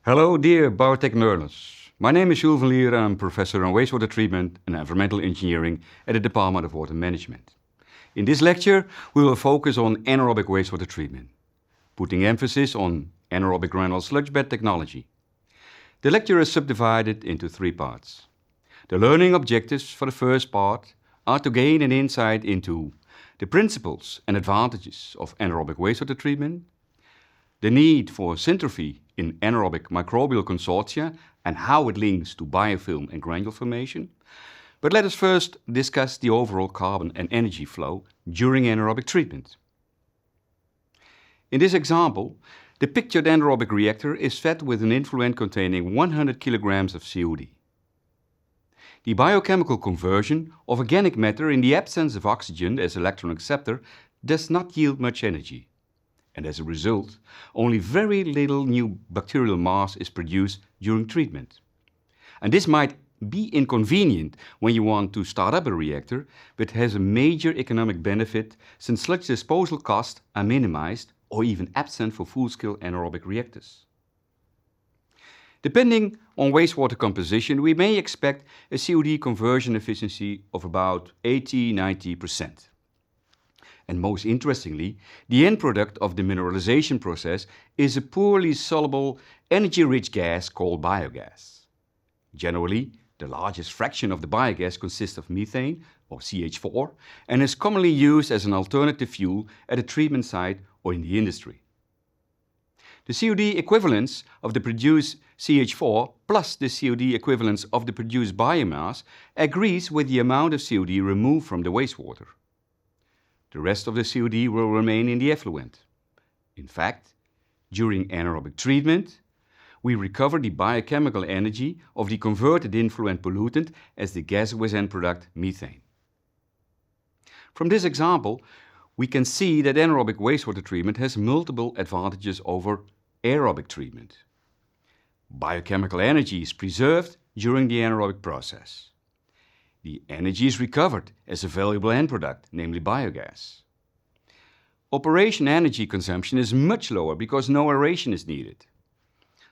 Hello, dear biotech learners. My name is Jules van Lier and I'm professor in wastewater treatment and environmental engineering at the Department of Water Management. In this lecture, we will focus on anaerobic wastewater treatment, putting emphasis on anaerobic granule sludge bed technology. The lecture is subdivided into three parts. The learning objectives for the first part are to gain an insight into the principles and advantages of anaerobic wastewater treatment, the need for syntrophy in anaerobic microbial consortia and how it links to biofilm and granule formation. But let us first discuss the overall carbon and energy flow during anaerobic treatment. In this example, the pictured anaerobic reactor is fed with an influent containing 100 kilograms of COD. The biochemical conversion of organic matter in the absence of oxygen as electron acceptor does not yield much energy. And as a result, only very little new bacterial mass is produced during treatment. And this might be inconvenient when you want to start up a reactor, but has a major economic benefit since sludge disposal costs are minimized or even absent for full-scale anaerobic reactors. Depending on wastewater composition, we may expect a COD conversion efficiency of about 80–90%. And most interestingly, the end product of the mineralization process is a poorly soluble, energy-rich gas called biogas. Generally, the largest fraction of the biogas consists of methane, or CH4, and is commonly used as an alternative fuel at a treatment site or in the industry. The COD equivalence of the produced CH4 plus the COD equivalence of the produced biomass agrees with the amount of COD removed from the wastewater. The rest of the COD will remain in the effluent. In fact, during anaerobic treatment, we recover the biochemical energy of the converted influent pollutant as the gaseous end product methane. From this example, we can see that anaerobic wastewater treatment has multiple advantages over aerobic treatment. Biochemical energy is preserved during the anaerobic process. The energy is recovered as a valuable end product, namely biogas. Operation energy consumption is much lower because no aeration is needed.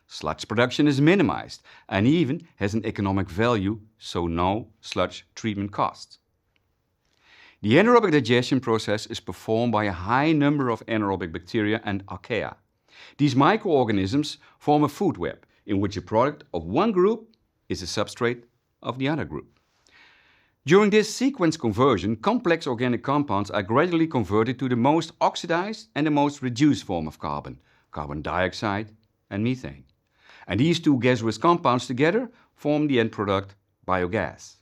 Sludge production is minimized and even has an economic value, so no sludge treatment costs. The anaerobic digestion process is performed by a high number of anaerobic bacteria and archaea. These microorganisms form a food web in which a product of one group is a substrate of the other group. During this sequence conversion, complex organic compounds are gradually converted to the most oxidized and the most reduced form of carbon, carbon dioxide and methane. And these two gaseous compounds together form the end product, biogas.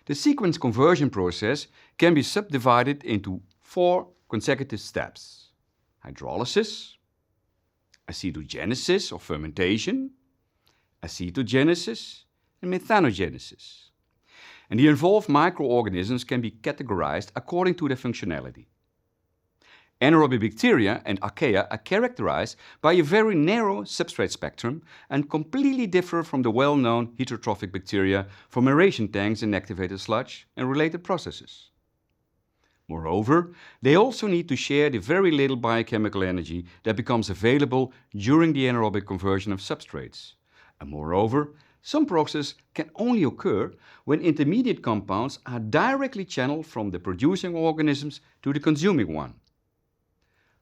The sequence conversion process can be subdivided into four consecutive steps: hydrolysis, acetogenesis or fermentation, acetogenesis, and methanogenesis. And the involved microorganisms can be categorized according to their functionality. Anaerobic bacteria and archaea are characterized by a very narrow substrate spectrum and completely differ from the well-known heterotrophic bacteria from aeration tanks in activated sludge and related processes. Moreover, they also need to share the very little biochemical energy that becomes available during the anaerobic conversion of substrates. And moreover, some processes can only occur when intermediate compounds are directly channeled from the producing organisms to the consuming one.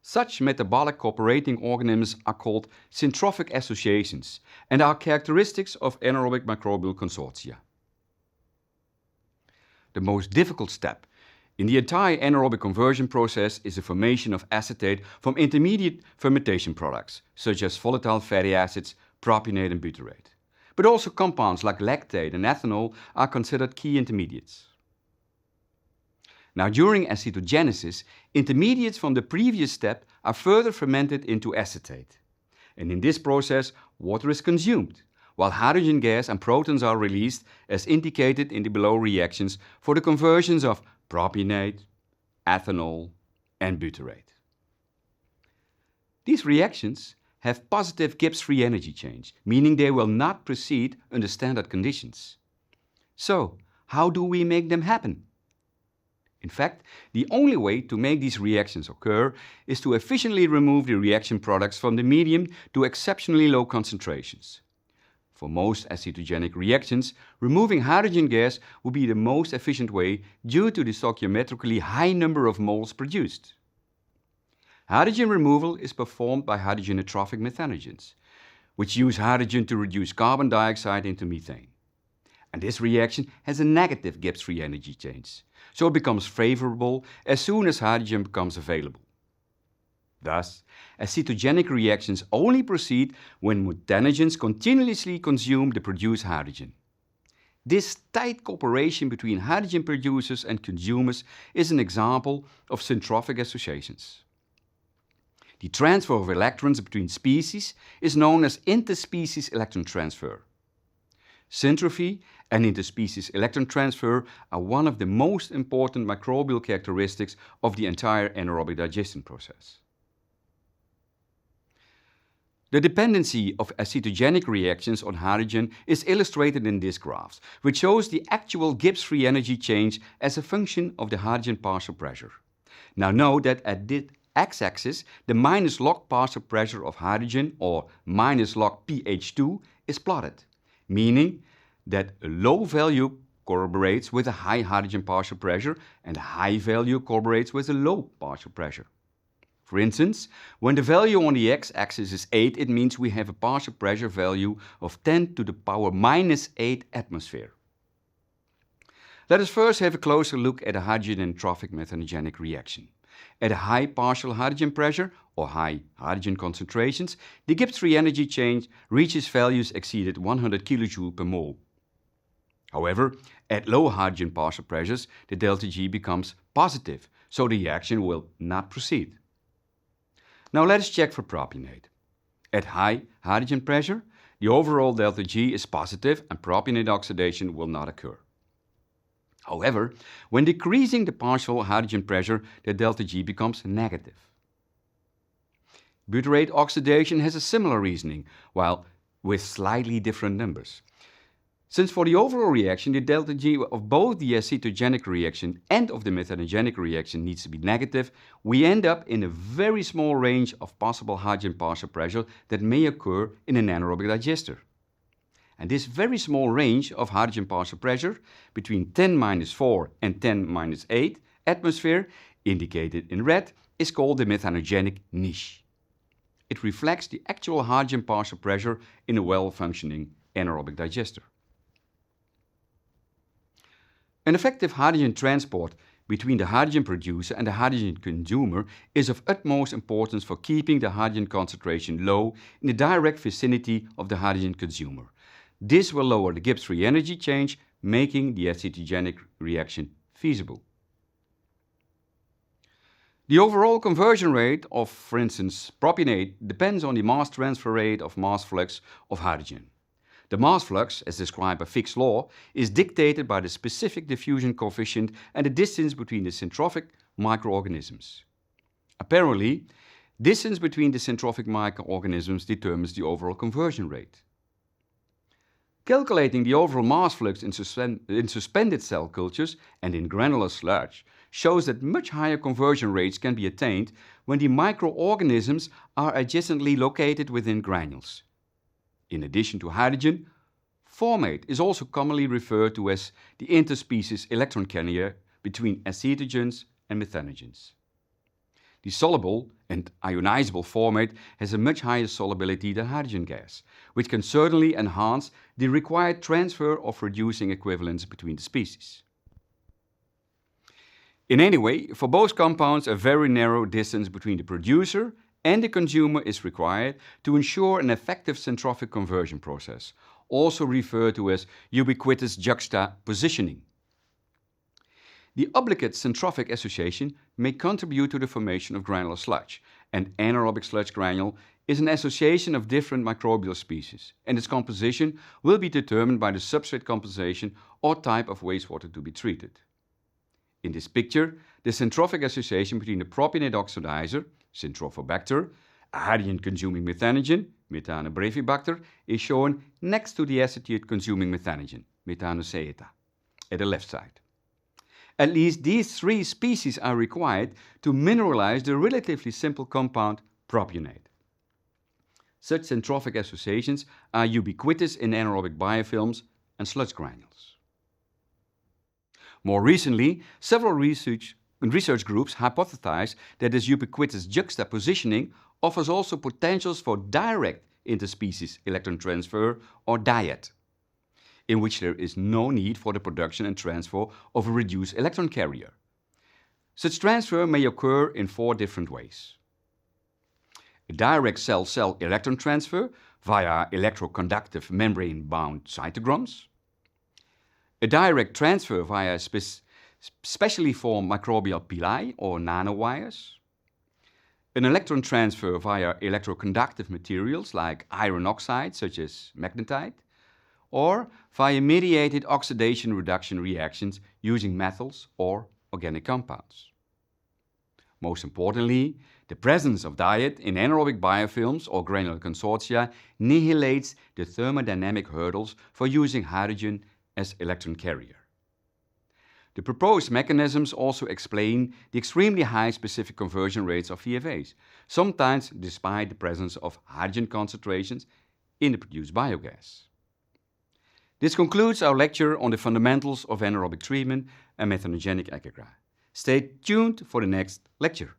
Such metabolic cooperating organisms are called syntrophic associations and are characteristics of anaerobic microbial consortia. The most difficult step in the entire anaerobic conversion process is the formation of acetate from intermediate fermentation products, such as volatile fatty acids, propionate and butyrate. But also compounds like lactate and ethanol are considered key intermediates. Now, during acetogenesis, intermediates from the previous step are further fermented into acetate. And in this process, water is consumed, while hydrogen gas and protons are released as indicated in the below reactions for the conversions of propionate, ethanol, and butyrate. These reactions have positive Gibbs free energy change, meaning they will not proceed under standard conditions. So, how do we make them happen? In fact, the only way to make these reactions occur is to efficiently remove the reaction products from the medium to exceptionally low concentrations. For most acetogenic reactions, removing hydrogen gas will be the most efficient way due to the stoichiometrically high number of moles produced. Hydrogen removal is performed by hydrogenotrophic methanogens, which use hydrogen to reduce carbon dioxide into methane. And this reaction has a negative Gibbs free energy change, so it becomes favorable as soon as hydrogen becomes available. Thus, acetogenic reactions only proceed when methanogens continuously consume the produced hydrogen. This tight cooperation between hydrogen producers and consumers is an example of syntrophic associations. The transfer of electrons between species is known as interspecies electron transfer. Syntrophy and interspecies electron transfer are one of the most important microbial characteristics of the entire anaerobic digestion process. The dependency of acetogenic reactions on hydrogen is illustrated in this graph, which shows the actual Gibbs free energy change as a function of the hydrogen partial pressure. Now note that at the x-axis, the minus log partial pressure of hydrogen, or minus log pH2, is plotted, meaning that a low value corroborates with a high hydrogen partial pressure and a high value corroborates with a low partial pressure. For instance, when the value on the x-axis is 8, it means we have a partial pressure value of 10 to the power minus 8 atmosphere. Let us first have a closer look at a hydrogenotrophic methanogenic reaction. At a high partial hydrogen pressure or high hydrogen concentrations, the Gibbs free energy change reaches values exceeded 100 kJ per mole. However, at low hydrogen partial pressures, the delta G becomes positive, so the reaction will not proceed. Now let us check for propionate. At high hydrogen pressure, the overall delta G is positive and propionate oxidation will not occur. However, when decreasing the partial hydrogen pressure, the delta G becomes negative. Butyrate oxidation has a similar reasoning, while with slightly different numbers. Since for the overall reaction, the delta G of both the acetogenic reaction and of the methanogenic reaction needs to be negative, we end up in a very small range of possible hydrogen partial pressure that may occur in an anaerobic digester. And this very small range of hydrogen partial pressure between 10-4 and 10-8 atmosphere, indicated in red, is called the methanogenic niche. It reflects the actual hydrogen partial pressure in a well-functioning anaerobic digester. An effective hydrogen transport between the hydrogen producer and the hydrogen consumer is of utmost importance for keeping the hydrogen concentration low in the direct vicinity of the hydrogen consumer. This will lower the Gibbs free energy change, making the acetogenic reaction feasible. The overall conversion rate of, for instance, propionate depends on the mass transfer rate of mass flux of hydrogen. The mass flux, as described by Fick's law, is dictated by the specific diffusion coefficient and the distance between the syntrophic microorganisms. Apparently, distance between the syntrophic microorganisms determines the overall conversion rate. Calculating the overall mass flux in suspended cell cultures and in granular sludge shows that much higher conversion rates can be attained when the microorganisms are adjacently located within granules. In addition to hydrogen, formate is also commonly referred to as the interspecies electron carrier between acetogens and methanogens. The soluble and ionizable formate has a much higher solubility than hydrogen gas, which can certainly enhance the required transfer of reducing equivalents between the species. In any way, for both compounds, a very narrow distance between the producer and the consumer is required to ensure an effective syntrophic conversion process, also referred to as ubiquitous juxtapositioning. The obligate syntrophic association may contribute to the formation of granular sludge, and anaerobic sludge granule is an association of different microbial species, and its composition will be determined by the substrate composition or type of wastewater to be treated. In this picture, the syntrophic association between the propionate oxidizer, Syntrophobacter, a hydrogen-consuming methanogen, Methanobrevibacter, is shown next to the acetate-consuming methanogen, Methanosceata, at the left side. At least these 3 species are required to mineralize the relatively simple compound propionate. Such centrophic associations are ubiquitous in anaerobic biofilms and sludge granules. More recently, several research groups hypothesize that this ubiquitous juxtapositioning offers also potentials for direct interspecies electron transfer, or DIAT, in which there is no need for the production and transfer of a reduced electron carrier. Such transfer may occur in 4 different ways. A direct cell-cell electron transfer via electroconductive membrane-bound cytochrons. A direct transfer via specially formed microbial pili or nanowires. An electron transfer via electroconductive materials like iron oxide, such as magnetite, or via mediated oxidation reduction reactions using metals or organic compounds. Most importantly, the presence of DIAT in anaerobic biofilms or granular consortia annihilates the thermodynamic hurdles for using hydrogen as electron carrier. The proposed mechanisms also explain the extremely high specific conversion rates of VFAs, sometimes despite the presence of hydrogen concentrations in the produced biogas. This concludes our lecture on the fundamentals of anaerobic treatment and methanogenic agaga. Stay tuned for the next lecture.